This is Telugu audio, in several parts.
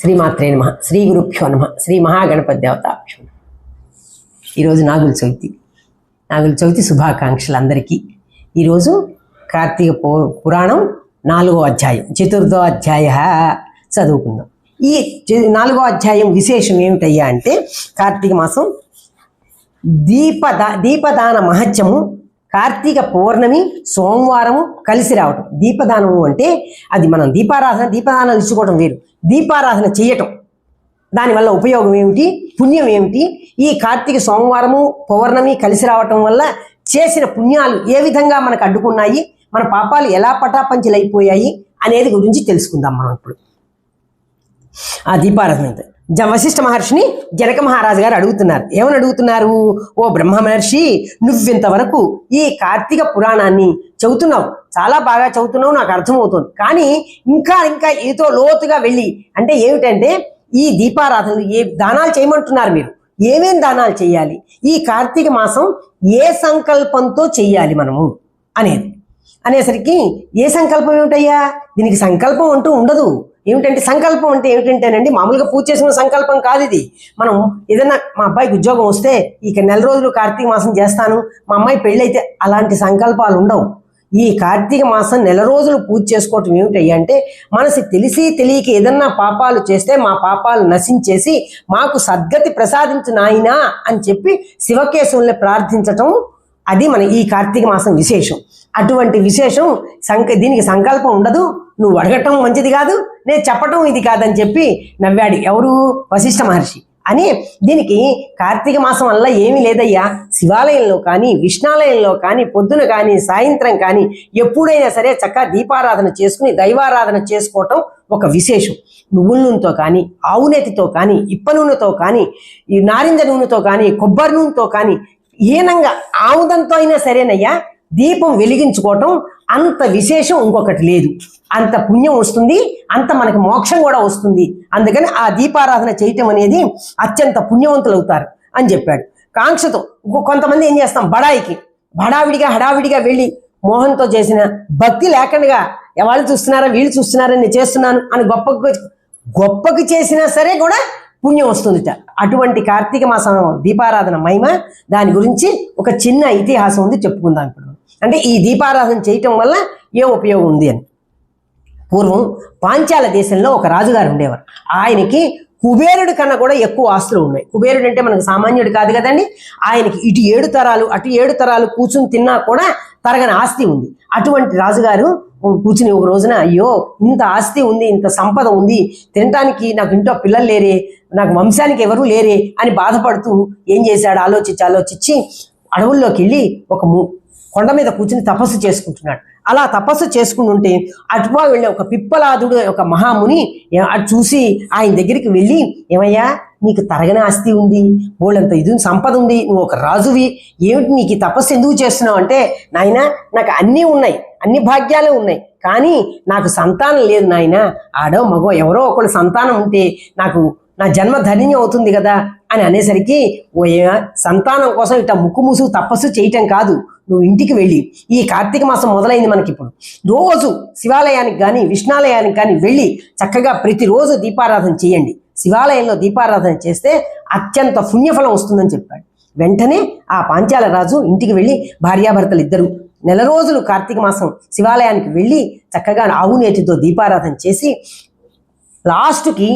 శ్రీమాత్రే నమః. శ్రీ గురుభ్యో నమః. శ్రీ మహాగణపతి దేవతాభ్యో. ఈరోజు నాగుల చవితి శుభాకాంక్షలు అందరికీ. ఈరోజు కార్తీక పురాణం 4వ అధ్యాయం, చతుర్థో అధ్యాయ చదువుకుందాం. ఈ 4వ అధ్యాయం విశేషం ఏమిటయ్యా అంటే, కార్తీక మాసం దీపదాన మహత్యము, కార్తీక పౌర్ణమి సోమవారము కలిసి రావటం. దీపదానము అంటే అది మనం దీపదానాలు ఇచ్చుకోవటం వేరు, దీపారాధన చేయటం, దానివల్ల ఉపయోగం ఏమిటి, పుణ్యం ఏమిటి, ఈ కార్తీక సోమవారము పౌర్ణమి కలిసి రావటం వల్ల చేసిన పుణ్యాలు ఏ విధంగా మనకు అడ్డుకున్నాయి, మన పాపాలు ఎలా పటాపంచలైపోయాయి అనేది గురించి తెలుసుకుందాం మనం ఇప్పుడు. ఆ దీపారాధన వశిష్ఠ మహర్షిని జనక మహారాజు గారు అడుగుతున్నారు. ఏమని అడుగుతున్నారు? ఓ బ్రహ్మ మహర్షి, నువ్వింతవరకు ఈ కార్తీక పురాణాన్ని చదువుతున్నావు, చాలా బాగా చదువుతున్నావు, నాకు అర్థమవుతుంది. కానీ ఇంకా ఏదో లోతుగా వెళ్ళి, అంటే ఏమిటంటే ఈ దీపారాధనలు ఏ దానాలు చేయమంటున్నారు మీరు, ఏమేం దానాలు చేయాలి, ఈ కార్తీక మాసం ఏ సంకల్పంతో చెయ్యాలి మనము అనేసరికి, ఏ సంకల్పం ఏమిటయ్యా, దీనికి సంకల్పం అంటూ ఉండదు. ఏమిటంటే సంకల్పం అంటే ఏమిటంటేనండి, మామూలుగా పూజ చేసిన సంకల్పం కాదు ఇది. మనం ఏదైనా మా అబ్బాయికి ఉద్యోగం వస్తే ఇక 4 రోజులు కార్తీక మాసం చేస్తాను, మా అమ్మాయి పెళ్ళైతే, అలాంటి సంకల్పాలు ఉండవు. ఈ కార్తీక మాసం 4 రోజులు పూజ చేసుకోవటం ఏమిటయ్యా అంటే, మనసు తెలిసి తెలియక ఏదన్నా పాపాలు చేస్తే మా పాపాలు నశించేసి మాకు సద్గతి ప్రసాదించు నాయనా అని చెప్పి శివకేశవుల్ని ప్రార్థించటం, అది మన ఈ కార్తీక మాసం విశేషం. అటువంటి విశేషం దీనికి సంకల్పం ఉండదు, నువ్వు అడగటం మంచిది కాదు, నేను చెప్పటం ఇది కాదని చెప్పి నవ్వాడు. ఎవరు? వశిష్ఠ మహర్షి. అని దీనికి కార్తీక మాసం వల్ల ఏమీ లేదయ్యా, శివాలయంలో కానీ విష్ణాలయంలో కానీ పొద్దున కానీ సాయంత్రం కానీ ఎప్పుడైనా సరే చక్కగా దీపారాధన చేసుకుని దైవారాధన చేసుకోవటం ఒక విశేషం. నువ్వుల నూనెతో కానీ, ఆవు నెతితో కానీ, ఇప్ప నూనెతో కానీ, ఈ నారింజ నూనెతో కానీ, కొబ్బరి నూనెతో కానీ, హీనంగా ఆముదంతో అయినా సరేనయ్యా దీపం వెలిగించుకోవటం అంత విశేషం ఇంకొకటి లేదు. అంత పుణ్యం వస్తుంది, అంత మనకి మోక్షం కూడా వస్తుంది. అందుకని ఆ దీపారాధన చేయటం అనేది అత్యంత పుణ్యవంతులు అవుతారు అని చెప్పాడు. కాంక్షతో కొంతమంది ఏం చేస్తాం, హడావిడిగా వెళ్ళి మోహంతో చేసిన భక్తి లేకుండా వాళ్ళు చూస్తున్నారా వీళ్ళు చూస్తున్నారా నేను చేస్తున్నాను అని గొప్పకి చేసినా సరే కూడా పుణ్యం వస్తుందిట. అటువంటి కార్తీక మాసం దీపారాధన మహిమ, దాని గురించి ఒక చిన్న ఇతిహాసం ఉంది, చెప్పుకుందాం ఇప్పుడు. అంటే ఈ దీపారాధన చేయటం వల్ల ఏ ఉపయోగం ఉంది అని. పూర్వం పాంచాల దేశంలో ఒక రాజుగారు ఉండేవారు. ఆయనకి కుబేరుడి కన్నా కూడా ఎక్కువ ఆస్తులు ఉన్నాయి. కుబేరుడు అంటే మనకు సామాన్యుడు కాదు కదండి. ఆయనకి ఇటు 7 తరాలు అటు 7 తరాలు కూర్చుని తిన్నా కూడా తరగని ఆస్తి ఉంది. అటువంటి రాజుగారు కూర్చుని ఒక రోజున, అయ్యో ఇంత ఆస్తి ఉంది, ఇంత సంపద ఉంది, తినటానికి నాకు ఇంట్లో పిల్లలు లేరే, నాకు వంశానికి ఎవరూ లేరే అని బాధపడుతూ ఏం చేశాడు, ఆలోచించి అడవుల్లోకి వెళ్ళి ఒక కొండ మీద కూర్చుని తపస్సు చేసుకుంటున్నాడు. అలా తపస్సు చేసుకుని ఉంటే అటువా వెళ్ళి ఒక పిప్పలాదుడు ఒక మహాముని అటు చూసి ఆయన దగ్గరికి వెళ్ళి, ఏమయ్యా నీకు తరగని ఆస్తి ఉంది, బోళ్ళంత ఇది సంపద ఉంది, నువ్వు ఒక రాజువి, ఏమిటి నీకు ఈ తపస్సు ఎందుకు చేస్తున్నావు అంటే, నాయనా నాకు అన్నీ ఉన్నాయి, అన్ని భాగ్యాలు ఉన్నాయి, కానీ నాకు సంతానం లేదు నాయన, ఆడో మగో ఎవరో ఒకళ్ళు సంతానం ఉంటే నాకు నా జన్మ ధన్యం అవుతుంది కదా అని అనేసరికి, ఓ సంతానం కోసం ఇట్లా ముక్కు మూసుకు తపస్సు చేయటం కాదు, నువ్వు ఇంటికి వెళ్ళి, ఈ కార్తీక మాసం మొదలైంది మనకి ఇప్పుడు, రోజు శివాలయానికి కానీ విష్ణాలయానికి కానీ వెళ్ళి చక్కగా ప్రతిరోజు దీపారాధన చేయండి. శివాలయంలో దీపారాధన చేస్తే అత్యంత పుణ్యఫలం వస్తుందని చెప్పాడు. వెంటనే ఆ పాంచాల రాజు ఇంటికి వెళ్ళి భార్యాభర్తలు ఇద్దరు 4 రోజులు కార్తీక మాసం శివాలయానికి వెళ్ళి చక్కగా ఆవు నేతితో దీపారాధన చేసి లాస్ట్కి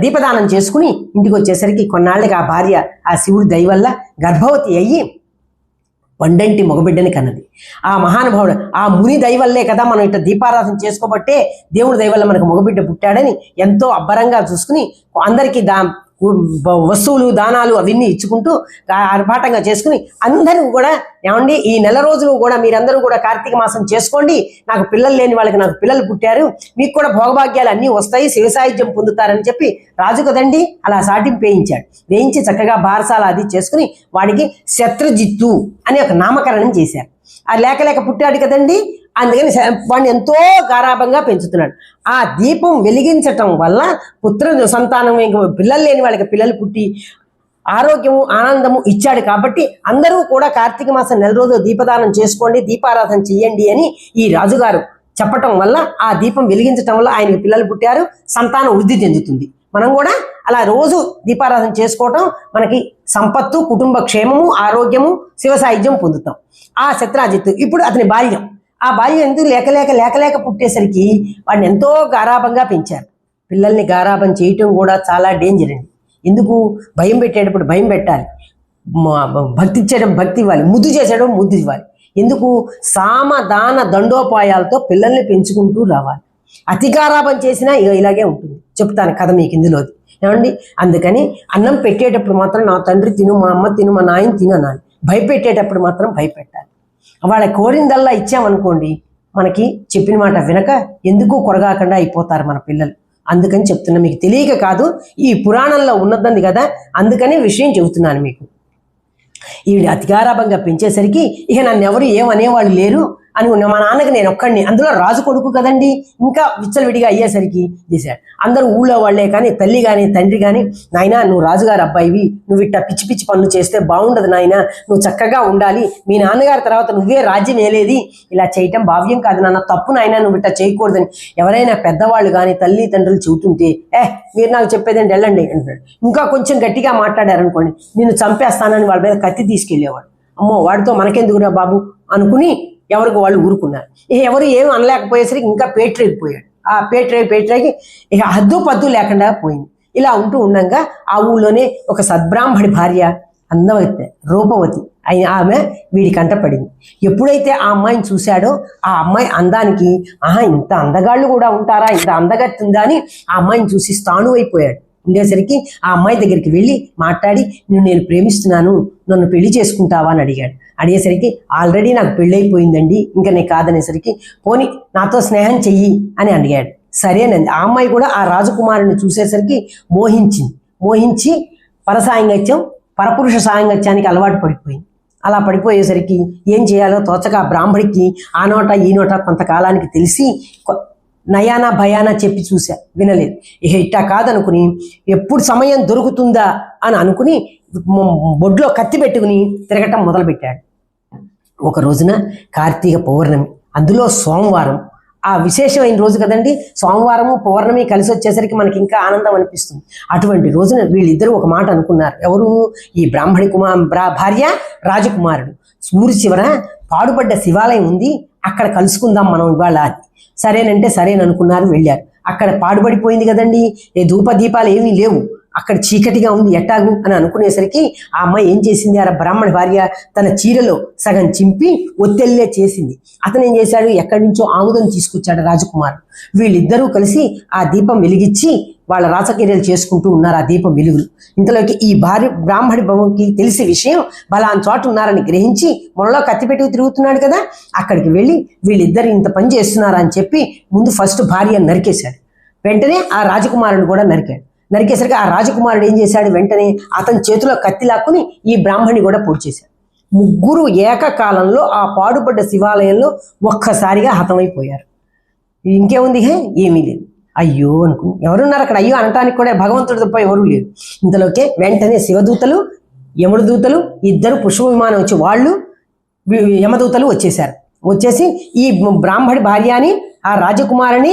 దీపదానం చేసుకుని ఇంటికి వచ్చేసరికి కొన్నాళ్ళకి ఆ భార్య ఆ శివుడి దయ వల్ల గర్భవతి అయ్యి వండంటి మగబిడ్డని కన్నది. ఆ మహానుభావుడు ఆ ముని దయవల్లే కదా మనం ఇట్లా దీపారాధన చేసుకోబట్టే దేవుడి దయవల్ల మనకు మగబిడ్డ పుట్టాడని ఎంతో అబ్బరంగా చూసుకుని అందరికీ వస్తువులు దానాలు అవన్నీ ఇచ్చుకుంటూ ఆర్భాటంగా చేసుకుని అందరూ కూడా, ఏమండి ఈ 4 రోజులు కూడా మీరందరూ కూడా కార్తీక మాసం చేసుకోండి, నాకు పిల్లలు లేని వాళ్ళకి నాకు పిల్లలు పుట్టారు, మీకు కూడా భోగభాగ్యాలు అన్నీ వస్తాయి, శివసాహిత్యం పొందుతారని చెప్పి రాజు కదండి అలా సాటింపు వేయించి చక్కగా బారసాల అది చేసుకుని వాడికి శత్రుజిత్తు అని ఒక నామకరణం చేశారు. ఆ లేక పుట్టాడు కదండి, అందుకని వాడిని ఎంతో గారాభంగా పెంచుతున్నాడు. ఆ దీపం వెలిగించటం వల్ల పుత్ర సంతానం, పిల్లలు లేని వాళ్ళకి పిల్లలు పుట్టి ఆరోగ్యము ఆనందము ఇచ్చాడు. కాబట్టి అందరూ కూడా కార్తీక మాసం 4 రోజులు దీపదానం చేసుకోండి, దీపారాధన చెయ్యండి అని ఈ రాజుగారు చెప్పటం వల్ల, ఆ దీపం వెలిగించటం వల్ల ఆయనకి పిల్లలు పుట్టారు, సంతానం వృద్ధి చెందుతుంది. మనం కూడా అలా రోజు దీపారాధన చేసుకోవటం మనకి సంపత్తు, కుటుంబ క్షేమము, ఆరోగ్యము, శివ సాయుధ్యం పొందుతాం. ఆ శత్రాజిత్తు ఇప్పుడు అతని బాల్యం, ఆ బాల్యం ఎందుకు లేక పుట్టేసరికి వాడిని ఎంతో గారాభంగా పెంచారు. పిల్లల్ని గారాభం చేయటం కూడా చాలా డేంజర్ అండి. ఎందుకు? భయం పెట్టేటప్పుడు భయం పెట్టాలి, భక్తి ఇచ్చేటప్పుడు భక్తి ఇవ్వాలి, ముద్దు చేసేటప్పుడు ముద్దు ఇవ్వాలి. ఎందుకు? సామ దాన దండోపాయాలతో పిల్లల్ని పెంచుకుంటూ రావాలి. అతి గారాభం చేసినా ఇలాగే ఉంటుంది. చెప్తాను కథ మీకు ఇందులోది, ఏమండి. అందుకని అన్నం పెట్టేటప్పుడు మాత్రం నా తండ్రి తిను, మా అమ్మ తిను, మా నాయన తిను అనాలి. భయపెట్టేటప్పుడు మాత్రం భయపెట్టాలి. వాళ్ళ కోరిందల్లా ఇచ్చామనుకోండి, మనకి చెప్పిన మాట వినక ఎందుకు కొరగాకుండా అయిపోతారు మన పిల్లలు. అందుకని చెప్తున్నా, మీకు తెలియక కాదు, ఈ పురాణంలో ఉన్నదంది కదా, అందుకని విషయం చెబుతున్నాను మీకు. ఈవిడ అతిగారాభంగా పెంచేసరికి ఇక నన్ను ఎవరు ఏమనేవాళ్ళు లేరు అని మా నాన్నకి నేను ఒక్కడిని, అందులో రాజు కొడుకు కదండి, ఇంకా విచ్చలవిడిగా అయ్యేసరికి చేశాడు. అందరూ ఊళ్ళో వాళ్లే కానీ తల్లి కానీ తండ్రి కానీ, నాయనా నువ్వు రాజుగారు అబ్బాయివి, నువ్వు ఇట్లా పిచ్చి పిచ్చి పనులు చేస్తే బాగుండదు నాయన, నువ్వు చక్కగా ఉండాలి, మీ నాన్నగారి తర్వాత నువ్వే రాజ్యం ఏలేది, ఇలా చేయటం భావ్యం కాదు నాన్న, తప్పు నాయన, నువ్వు ఇట్లా చేయకూడదని ఎవరైనా పెద్దవాళ్ళు కానీ తల్లి తండ్రులు చెబుతుంటే మీరు నాకు చెప్పేదండి వెళ్ళండి అంటున్నాడు. ఇంకా కొంచెం గట్టిగా మాట్లాడారనుకోండి, నిన్ను చంపేస్తానని వాళ్ళ మీద కత్తి తీసుకెళ్లేవాడు. అమ్మో వాడితో మనకెందుకురా బాబు అనుకుని ఎవరికి వాళ్ళు ఊరుకున్నారు. ఎవరు ఏమి అనలేకపోయేసరికి ఇంకా పేటరేగిపోయాడు. ఆ పేటరేగి ఇక హద్దు పద్దు లేకుండా పోయింది. ఇలా ఉంటూ ఉండగా ఆ ఊళ్ళోనే ఒక సద్బ్రాహ్మడి భార్య, అందవతి, రూపవతి అయిన ఆమె వీడి కంటపడింది. ఎప్పుడైతే ఆ అమ్మాయిని చూశాడో ఆ అమ్మాయి అందానికి, ఇంత అందగాళ్ళు కూడా ఉంటారా, ఇంత అందగత్తి ఉందా అని ఆ అమ్మాయిని చూసి స్థాణువైపోయాడు. ఉండేసరికి ఆ అమ్మాయి దగ్గరికి వెళ్ళి మాట్లాడి, నేను ప్రేమిస్తున్నాను, నన్ను పెళ్లి చేసుకుంటావా అని అడిగేసరికి ఆల్రెడీ నాకు పెళ్ళైపోయిందండి, ఇంకా నేను కాదనేసరికి పోని నాతో స్నేహం చెయ్యి అని అడిగాడు. సరేనండి. ఆ అమ్మాయి కూడా ఆ రాజకుమారుని చూసేసరికి మోహించి పరసాంగత్యం, పరపురుష సాంగత్యానికి అలవాటు పడిపోయింది. అలా పడిపోయేసరికి ఏం చేయాలో తోచక ఆ బ్రాహ్మడికి ఆ నోట ఈ నోట కొంతకాలానికి తెలిసి నయానా భయానా చెప్పి చూశా, వినలేదు. ఇట్టా కాదనుకుని ఎప్పుడు సమయం దొరుకుతుందా అని అనుకుని బొడ్లో కత్తి పెట్టుకుని తిరగటం మొదలుపెట్టాడు. ఒక రోజున కార్తీక పౌర్ణమి, అందులో సోమవారం, ఆ విశేషమైన రోజు కదండి. సోమవారము పౌర్ణమి కలిసి వచ్చేసరికి మనకి ఇంకా ఆనందం అనిపిస్తుంది. అటువంటి రోజున వీళ్ళిద్దరూ ఒక మాట అనుకున్నారు. ఎవరు? ఈ బ్రాహ్మణి భార్య, రాజకుమారుడు. ఊరి చివర పాడుపడ్డ శివాలయం ఉంది, అక్కడ కలుసుకుందాం మనం ఇవాళ. సరేనంటే సరేననుకున్నారు, వెళ్ళారు. అక్కడ పాడుపడిపోయింది కదండి, ధూపదీపాలు ఏమీ లేవు, అక్కడ చీకటిగా ఉంది, ఎట్టాగు అని అనుకునేసరికి ఆ అమ్మాయి ఏం చేసింది, ఆ బ్రాహ్మణ భార్య తన చీరలో సగం చింపి ఒత్తెల్లే చేసింది. అతను ఏం చేశాడు, ఎక్కడి నుంచో ఆముదం తీసుకొచ్చాడు రాజకుమారుడు. వీళ్ళిద్దరూ కలిసి ఆ దీపం వెలిగించి వాళ్ళ రాసక్రియలు చేసుకుంటూ ఉన్నారు ఆ దీపం వెలుగులు. ఇంతలోకి ఈ బ్రాహ్మడి బొమ్మకి తెలిసి విషయం, బలాన్ చోటు ఉన్నారని గ్రహించి మొలలో కత్తి పెట్టుకు తిరుగుతున్నాడు కదా, అక్కడికి వెళ్ళి వీళ్ళిద్దరు ఇంత పని చేస్తున్నారని చెప్పి ముందు ఫస్ట్ భార్యను నరికేశాడు. వెంటనే ఆ రాజకుమారుడు కూడా నరికేసరికి ఆ రాజకుమారుడు ఏం చేశాడు, వెంటనే అతని చేతిలో కత్తి లాక్కుని ఈ బ్రాహ్మణి కూడా పొడి చేశాడు. ముగ్గురు ఏకకాలంలో ఆ పాడుపడ్డ శివాలయంలో ఒక్కసారిగా హతమైపోయారు. ఇంకేముంది, ఏమీ లేదు. అయ్యో అనుకుని ఎవరున్నారు అక్కడ, అయ్యో అనటానికి కూడా భగవంతుడి తప్ప ఎవరూ లేరు. ఇంతలోకే వెంటనే శివదూతలు, యముడు దూతలు ఇద్దరు పుష్ప విమానం వచ్చి వాళ్ళు యమదూతలు వచ్చేసారు. వచ్చేసి ఈ బ్రాహ్మడి భార్యని ఆ రాజకుమారిని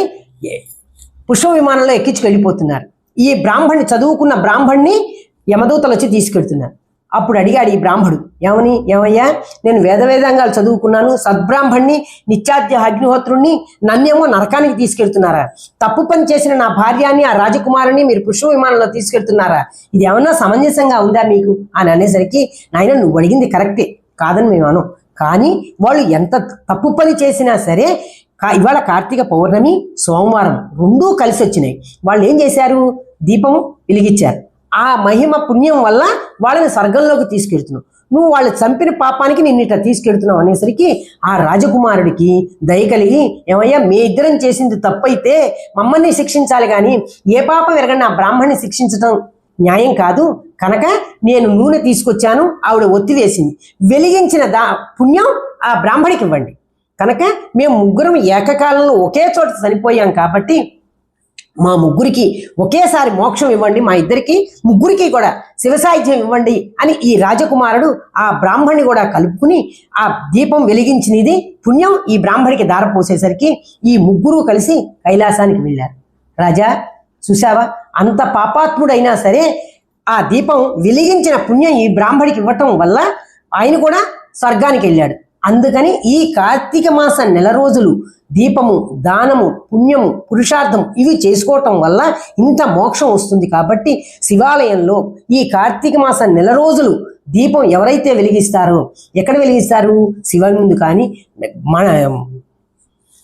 పుష్ప విమానంలో ఎక్కించుకు వెళ్ళిపోతున్నారు. ఈ బ్రాహ్మణ్ణి, చదువుకున్న బ్రాహ్మణ్ణి యమదూతలు వచ్చి తీసుకెళ్తున్నారు. అప్పుడు అడిగాడు ఈ బ్రాహ్మడు, ఏమయ్యా, నేను వేదాంగాలు చదువుకున్నాను, సద్బ్రాహ్మణ్ణి, నిత్యాద్య అగ్నిహోత్రుణ్ణి, నన్నేమో నరకానికి తీసుకెళ్తున్నారా? తప్పు పని చేసిన నా భార్యాన్ని, ఆ రాజకుమారుని మీరు పుష్ప విమానంలో తీసుకెళ్తున్నారా? ఇది ఏమన్నా సమంజసంగా ఉందా మీకు అని అనేసరికి, నాయన నువ్వు అడిగింది కరెక్టే, కాదని మేము అను, కానీ వాళ్ళు ఎంత తప్పు పని చేసినా సరే ఇవాళ కార్తీక పౌర్ణమి, సోమవారం రెండూ కలిసి వచ్చినాయి. వాళ్ళు ఏం చేశారు, దీపం వెలిగించారు. ఆ మహిమ పుణ్యం వల్ల వాళ్ళని స్వర్గంలోకి తీసుకెళ్తున్నావు, నువ్వు వాళ్ళు చంపిన పాపానికి నిన్ను ఇట్లా తీసుకెళ్తున్నావు అనేసరికి ఆ రాజకుమారుడికి దయ కలిగి, ఏమయ్యా మీ ఇద్దరం చేసింది తప్పైతే మమ్మల్ని శిక్షించాలి కానీ ఏ పాపం ఎరగని ఆ బ్రాహ్మణ్ణి శిక్షించడం న్యాయం కాదు కనుక నేను నూనె తీసుకొచ్చాను, ఆవిడ ఒత్తి వేసింది, వెలిగించిన పుణ్యం ఆ బ్రాహ్మడికి ఇవ్వండి. కనుక మేము ముగ్గురం ఏకకాలంలో ఒకే చోట చనిపోయాం కాబట్టి మా ముగ్గురికి ఒకేసారి మోక్షం ఇవ్వండి, మా ఇద్దరికి ముగ్గురికి కూడా శివసాయుధ్యం ఇవ్వండి అని ఈ రాజకుమారుడు ఆ బ్రాహ్మణ్ణి కూడా కలుపుకుని ఆ దీపం వెలిగించినది పుణ్యం ఈ బ్రాహ్మడికి దారపోసేసరికి ఈ ముగ్గురు కలిసి కైలాసానికి వెళ్ళారు. రాజా చూసావా, అంత పాపాత్ముడైనా సరే ఆ దీపం వెలిగించిన పుణ్యం ఈ బ్రాహ్మడికి ఇవ్వటం వల్ల ఆయన కూడా స్వర్గానికి వెళ్ళాడు. అందుకని ఈ కార్తీక మాస నెల రోజులు దీపము, దానము, పుణ్యము, పురుషార్థం ఇవి చేసుకోవటం వల్ల ఇంత మోక్షం వస్తుంది. కాబట్టి శివాలయంలో ఈ కార్తీక మాస నెల రోజులు దీపం ఎవరైతే వెలిగిస్తారో, ఎక్కడ వెలిగిస్తారు? శివుని ముందు కానీ, మన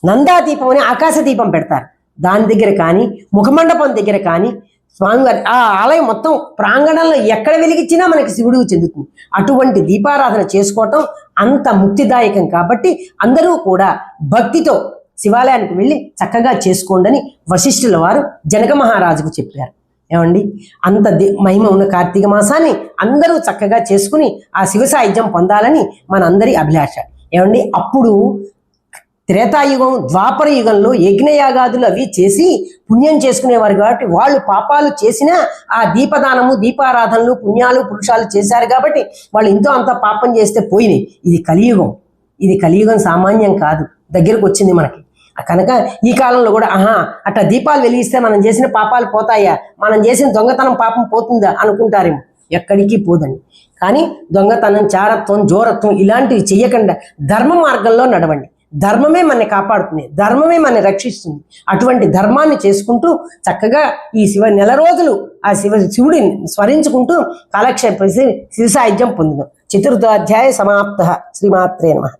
నందా దీపం అని ఆకాశ దీపం పెడతారు, దాని దగ్గర కానీ, ముఖమండపం దగ్గర కానీ, స్వామివారి ఆ ఆలయం మొత్తం ప్రాంగణంలో ఎక్కడ వెలిగించినా మనకి శివుడికి చెందుతుంది. అటువంటి దీపారాధన చేసుకోవటం అంత ముక్తిదాయకం. కాబట్టి అందరూ కూడా భక్తితో శివాలయానికి వెళ్ళి చక్కగా చేసుకోండి అని వశిష్ఠుల వారు జనక మహారాజుకు చెప్పారు. ఏమండి, అంత మహిమ ఉన్న కార్తీక మాసాన్ని అందరూ చక్కగా చేసుకుని ఆ శివ సాయుధ్యం పొందాలని మనందరి అభిలాష. ఏమండి, అప్పుడు త్రేతాయుగం, ద్వాపర యుగంలో యజ్ఞయాగాదులు అవి చేసి పుణ్యం చేసుకునేవారు. కాబట్టి వాళ్ళు పాపాలు చేసినా ఆ దీపదానము, దీపారాధనలు, పుణ్యాలు, పురుషాలు చేశారు కాబట్టి వాళ్ళు ఎంతో అంత పాపం చేస్తే పోయినాయి. ఇది కలియుగం, ఇది కలియుగం సామాన్యం కాదు, దగ్గరకు వచ్చింది మనకి. కనుక ఈ కాలంలో కూడా అట్లా దీపాలు వెలిగిస్తే మనం చేసిన పాపాలు పోతాయా, మనం చేసిన దొంగతనం పాపం పోతుందా అనుకుంటారేమో. ఎక్కడికి పోదండి. కానీ దొంగతనం, చారత్వం, జోరత్వం ఇలాంటివి చెయ్యకుండా ధర్మ మార్గంలో నడవండి. ధర్మమే మనని కాపాడుతుంది, ధర్మమే మనని రక్షిస్తుంది. అటువంటి ధర్మాన్ని చేసుకుంటూ చక్కగా ఈ నెల రోజులు ఆ శివుడిని స్మరించుకుంటూ కాలక్షేపం శివ సాయుధ్యం పొందుదాం. 4వ అధ్యాయ సమాప్త. శ్రీమాత్రే నమః.